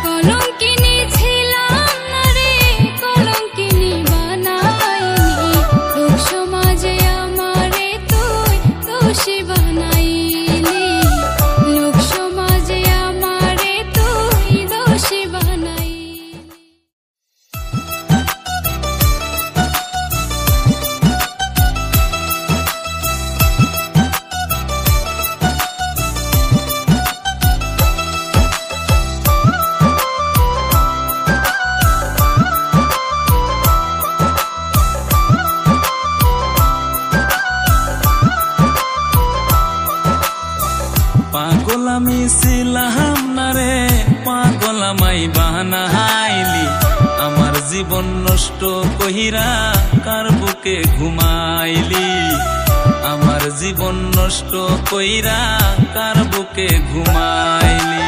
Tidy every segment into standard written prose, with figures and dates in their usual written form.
কলঙ্কিনী ছিলাম না রে, কলঙ্কিনী বানাইলি। লোক সমাজে আমারে তুই দোষী বানাইলি, লোক সমাজে আমারে তুই দোষী বানাইলি। পাগল আমি ছিলাম না রে, পাগল আমায় বানাইলি। আমার জীবন নষ্ট কইরা কার বুকে ঘুমাইলি, আমার জীবন নষ্ট কইরা কার বুকে ঘুমাইলি।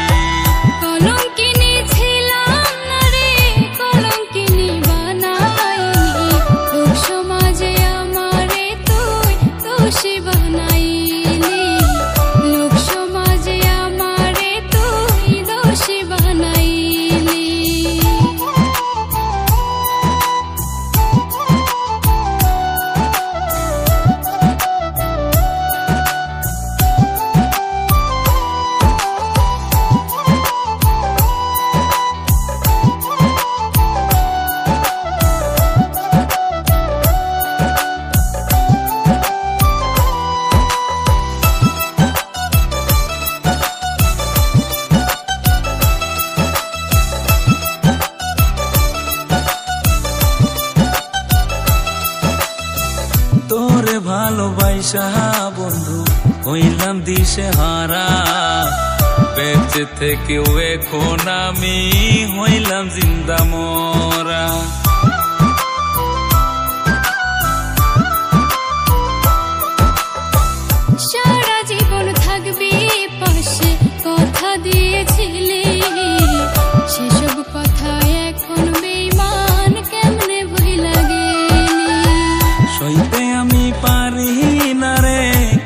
কলঙ্কিনী ছিলাম না রে, কলঙ্কিনী বানাইলি। লোক সমাজে আমারে তুই দোষী বানাইলি, লোক সমাজে আমারে তুই দোষী বানাইলি। তোরে ভালোবাসা বন্ধু হইলাম দিশে হারা, বেঁচে থেকেও এখন আমি হইলাম জিন্দা মরা। সারা জীবন থাকবি পাশে কথা দিয়েছিলি, সেসব কথা এখন বেঈমান কেমনে ভুইলা গেলি। সইতে আমি পারি না রে,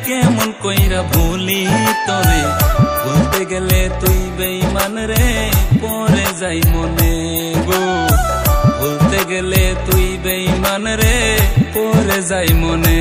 কেমন কইরা ভুলি তোরে। বলতে গেলে তুই বেঈমান রে, পরে যাই মনে গো। বলতে গেলে তুই বেঈমান রে, পরে যাই মনে।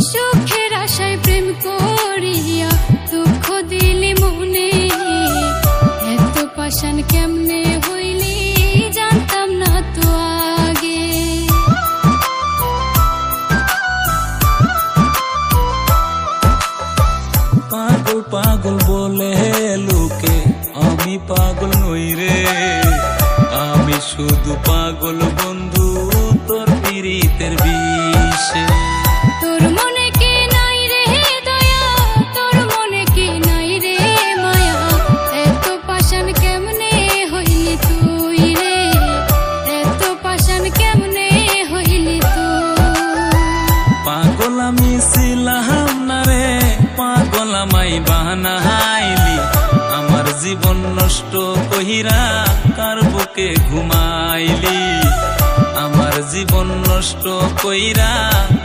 সুখের আশায় প্রেম করিয়া দুঃখ দিলি মনে, এত পাষাণ কেমনে হইলি জানতাম না তো আগে। পাগল পাগল বলে লোকে, আমি পাগল নই রে। আমি শুধু পাগল বন্ধু তোর পীড়িতের বিষে। তোর মনে কি নাই রে দয়া, তোর মনে কি নাই রে মায়া, এত পাষাণ কেমনে হইলি তুই রে, এত পাষাণ কেমনে হইলি তুই। পাগল আমি ছিলাম না রে, পাগল আমায় বানাইলি। আমার জীবন নষ্ট কইরা কার বুকে ঘুমাইলি, আমার জীবন নষ্ট কইরা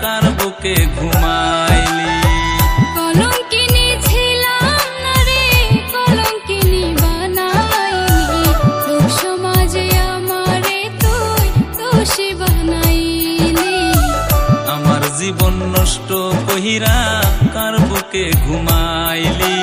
কার বুকে ঘুমাইলি। কলঙ্কিনী ছিলাম না রে, কলঙ্কিনী বানাইলি। লোক সমাজে আমারে তুই দোষী বানাইলি, আমার জীবন নষ্ট কইরা কার বুকে ঘুমাইলি,